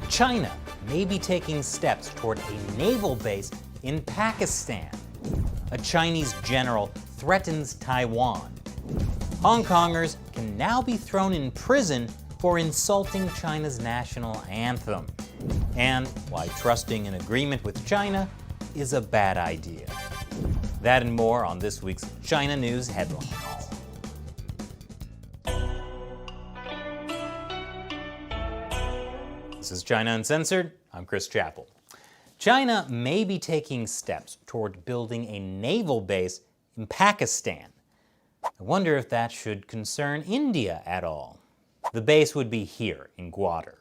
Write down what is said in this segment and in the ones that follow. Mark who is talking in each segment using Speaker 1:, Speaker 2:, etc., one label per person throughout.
Speaker 1: China may be taking steps toward a naval base in Pakistan. A Chinese general threatens Taiwan. Hong Kongers can now be thrown in prison for insulting China's national anthem. And why trusting an agreement with China is a bad idea. That and more on this week's China News Headlines. This is China Uncensored. I'm Chris Chappell. China may be taking steps toward building a naval base in Pakistan. I wonder if that should concern India at all. The base would be here in Gwadar.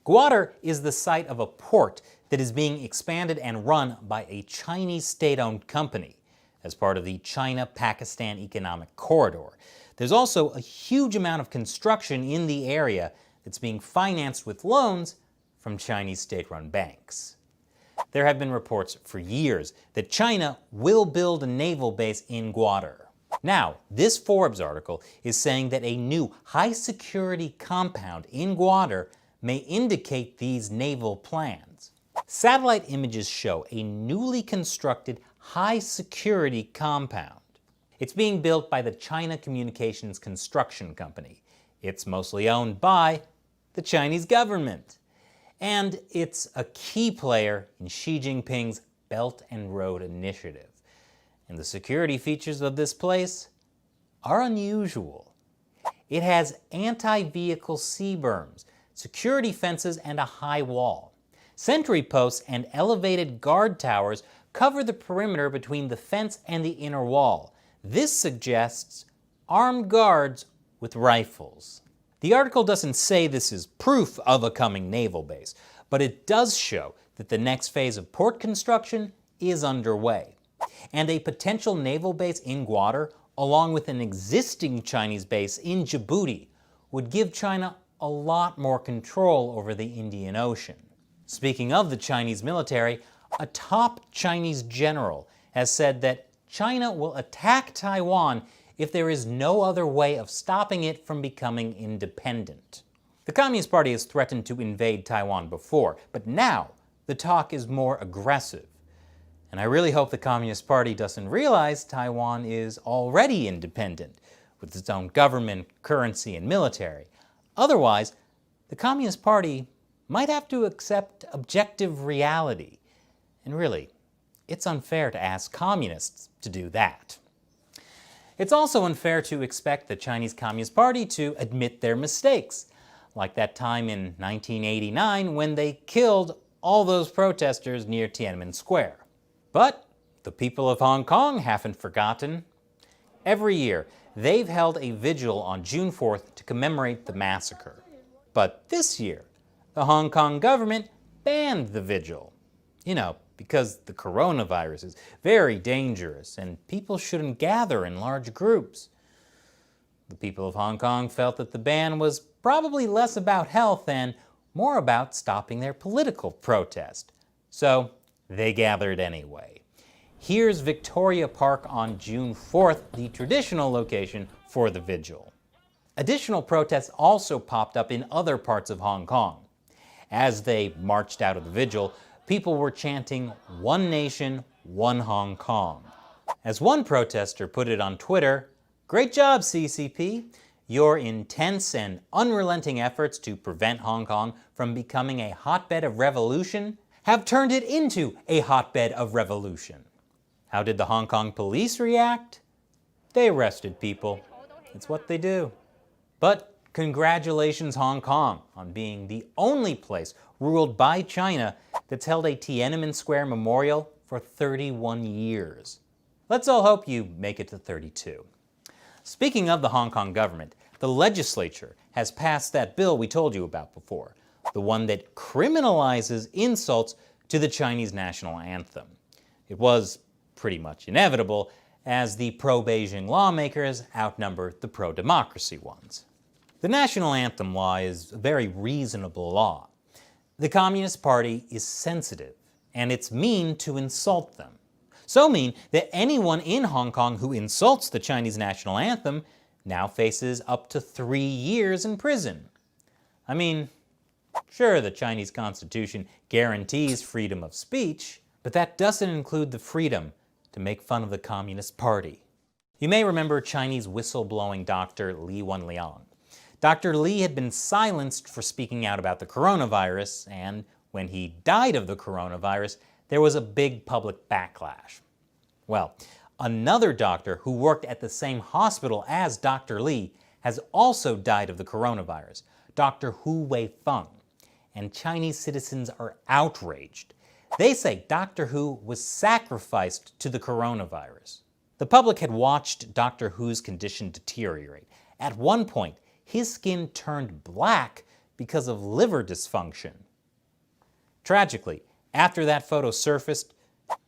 Speaker 1: Gwadar is the site of a port that is being expanded and run by a Chinese state-owned company as part of the China-Pakistan Economic Corridor. There's also a huge amount of construction in the area that's being financed with loans from Chinese state-run banks. There have been reports for years that China will build a naval base in Gwadar. Now, this Forbes article is saying that a new high-security compound in Gwadar may indicate these naval plans. Satellite images show a newly constructed high-security compound. It's being built by the China Communications Construction Company. It's mostly owned by the Chinese government. And it's a key player in Xi Jinping's Belt and Road Initiative. And the security features of this place are unusual. It has anti-vehicle C-berms, security fences, and a high wall. Sentry posts and elevated guard towers cover the perimeter between the fence and the inner wall. This suggests armed guards with rifles. The article doesn't say this is proof of a coming naval base, but it does show that the next phase of port construction is underway. And a potential naval base in Gwadar, along with an existing Chinese base in Djibouti, would give China a lot more control over the Indian Ocean. Speaking of the Chinese military, a top Chinese general has said that China will attack Taiwan if there is no other way of stopping it from becoming independent. The Communist Party has threatened to invade Taiwan before, but now the talk is more aggressive. And I really hope the Communist Party doesn't realize Taiwan is already independent, with its own government, currency, and military. Otherwise, the Communist Party might have to accept objective reality. And really, it's unfair to ask communists to do that. It's also unfair to expect the Chinese Communist Party to admit their mistakes, like that time in 1989 when they killed all those protesters near Tiananmen Square. But the people of Hong Kong haven't forgotten. Every year, they've held a vigil on June 4th to commemorate the massacre. But this year, the Hong Kong government banned the vigil. You know, because the coronavirus is very dangerous and people shouldn't gather in large groups. The people of Hong Kong felt that the ban was probably less about health and more about stopping their political protest. So they gathered anyway. Here's Victoria Park on June 4th, the traditional location for the vigil. Additional protests also popped up in other parts of Hong Kong. As they marched out of the vigil, people were chanting, "One Nation, One Hong Kong." As one protester put it on Twitter, "Great job, CCP. Your intense and unrelenting efforts to prevent Hong Kong from becoming a hotbed of revolution have turned it into a hotbed of revolution." How did the Hong Kong police react? They arrested people. It's what they do. But congratulations, Hong Kong, on being the only place ruled by China that's held a Tiananmen Square memorial for 31 years. Let's all hope you make it to 32. Speaking of the Hong Kong government, the legislature has passed that bill we told you about before, the one that criminalizes insults to the Chinese national anthem. It was pretty much inevitable, as the pro-Beijing lawmakers outnumber the pro-democracy ones. The national anthem law is a very reasonable law. The Communist Party is sensitive, and it's mean to insult them. So mean that anyone in Hong Kong who insults the Chinese national anthem now faces up to 3 years in prison. I mean, Sure, the Chinese Constitution guarantees freedom of speech, but that doesn't include the freedom to make fun of the Communist Party. You may remember Chinese whistleblowing Dr. Li Wenliang. Dr. Li had been silenced for speaking out about the coronavirus, and when he died of the coronavirus, there was a big public backlash. Well, another doctor who worked at the same hospital as Dr. Li has also died of the coronavirus, Dr. Hu Weifeng, and Chinese citizens are outraged. They say Dr. Hu was sacrificed to the coronavirus. The public had watched Dr. Hu's condition deteriorate. At one point, his skin turned black because of liver dysfunction. Tragically, after that photo surfaced,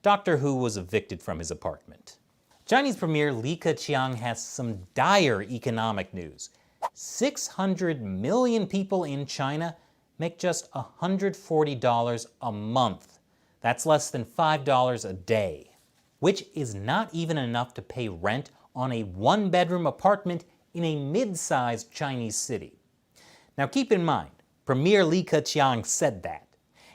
Speaker 1: Dr. Hu was evicted from his apartment. Chinese Premier Li Keqiang has some dire economic news. 600 million people in China make just $140 a month. That's less than $5 a day, which is not even enough to pay rent on a one-bedroom apartment in a mid-sized Chinese city. Now keep in mind, Premier Li Keqiang said that.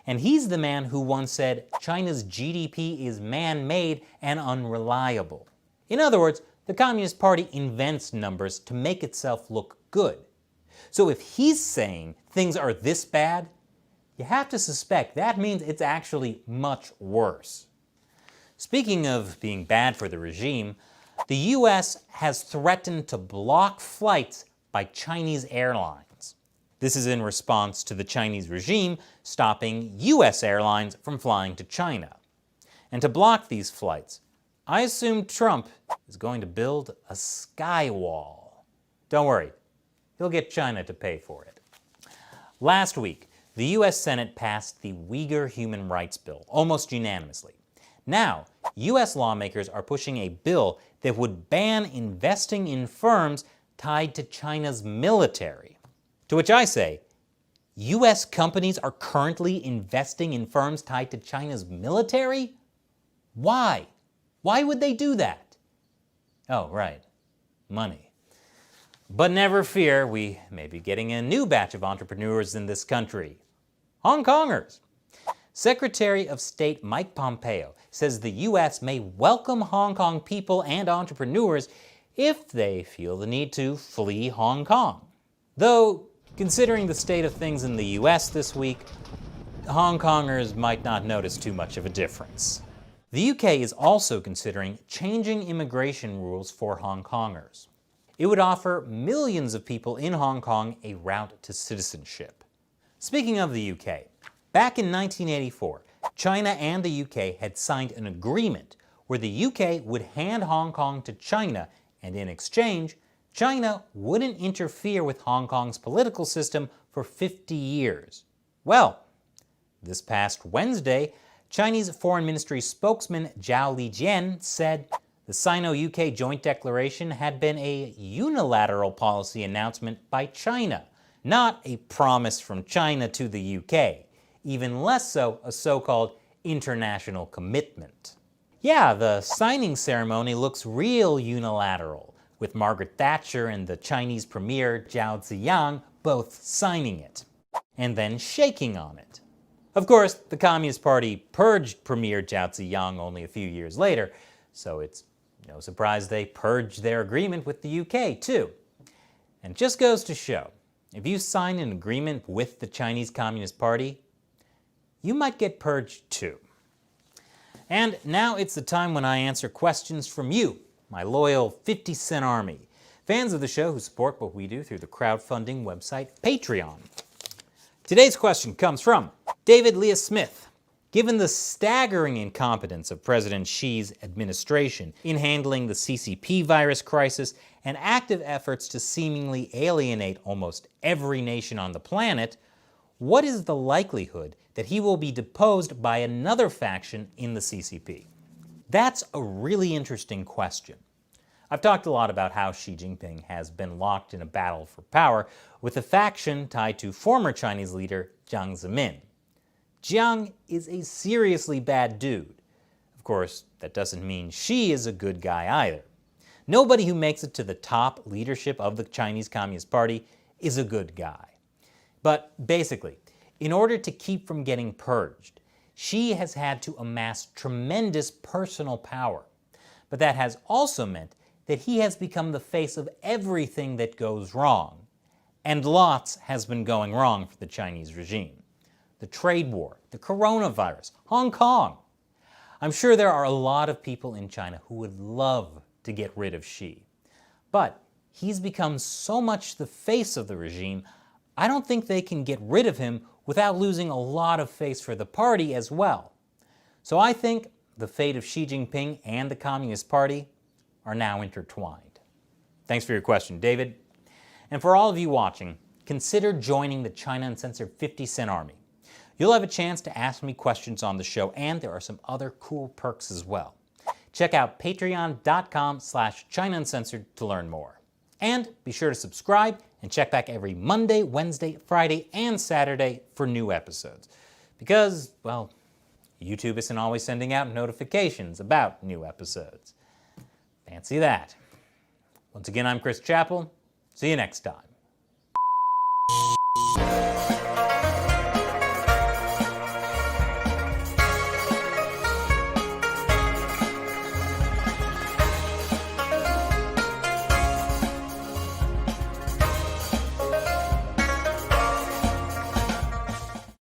Speaker 1: And he's the man who once said China's GDP is man-made and unreliable. In other words, the Communist Party invents numbers to make itself look good. So if he's saying things are this bad, you have to suspect that means it's actually much worse. Speaking of being bad for the regime, the US has threatened to block flights by Chinese airlines. This is in response to the Chinese regime stopping US airlines from flying to China. And to block these flights, I assume Trump is going to build a sky wall. Don't worry, he'll get China to pay for it. Last week, the US Senate passed the Uyghur Human Rights Bill almost unanimously. Now, US lawmakers are pushing a bill that would ban investing in firms tied to China's military. To which I say, US companies are currently investing in firms tied to China's military? Why? Why would they do that? Oh, right, money. But never fear, we may be getting a new batch of entrepreneurs in this country. Hong Kongers. Secretary of State Mike Pompeo says the U.S. may welcome Hong Kong people and entrepreneurs if they feel the need to flee Hong Kong. Though, considering the state of things in the U.S. this week, Hong Kongers might not notice too much of a difference. The UK is also considering changing immigration rules for Hong Kongers. It would offer millions of people in Hong Kong a route to citizenship. Speaking of the UK, back in 1984, China and the UK had signed an agreement where the UK would hand Hong Kong to China, and in exchange, China wouldn't interfere with Hong Kong's political system for 50 years. Well, this past Wednesday, Chinese Foreign Ministry spokesman Zhao Lijian said the Sino-UK joint declaration had been a unilateral policy announcement by China, not a promise from China to the UK, even less so a so-called international commitment. Yeah, the signing ceremony looks real unilateral, with Margaret Thatcher and the Chinese Premier Zhao Ziyang both signing it, and then shaking on it. Of course, the Communist Party purged Premier Zhao Ziyang only a few years later, so it's no surprise they purged their agreement with the UK, too. And it just goes to show, if you sign an agreement with the Chinese Communist Party, you might get purged, too. And now it's the time when I answer questions from you, my loyal 50-cent army, fans of the show who support what we do through the crowdfunding website Patreon. Today's question comes from David Leah Smith. Given the staggering incompetence of President Xi's administration in handling the CCP virus crisis and active efforts to seemingly alienate almost every nation on the planet, what is the likelihood that he will be deposed by another faction in the CCP? That's a really interesting question. I've talked a lot about how Xi Jinping has been locked in a battle for power with a faction tied to former Chinese leader Jiang Zemin. Jiang is a seriously bad dude. Of course, that doesn't mean Xi is a good guy either. Nobody who makes it to the top leadership of the Chinese Communist Party is a good guy. But basically, In order to keep from getting purged, Xi has had to amass tremendous personal power. But that has also meant that he has become the face of everything that goes wrong. And lots has been going wrong for the Chinese regime. The trade war, the coronavirus, Hong Kong. I'm sure there are a lot of people in China who would love to get rid of Xi. But he's become so much the face of the regime, I don't think they can get rid of him without losing a lot of face for the party as well. So I think the fate of Xi Jinping and the Communist Party are now intertwined. Thanks for your question, David. And for all of you watching, consider joining the China Uncensored 50 Cent Army. You'll have a chance to ask me questions on the show, and there are some other cool perks as well. Check out patreon.com/China Uncensored to learn more. And be sure to subscribe and check back every Monday, Wednesday, Friday, and Saturday for new episodes. Because, well, YouTube isn't always sending out notifications about new episodes. Fancy that. Once again, I'm Chris Chappell. See you next time.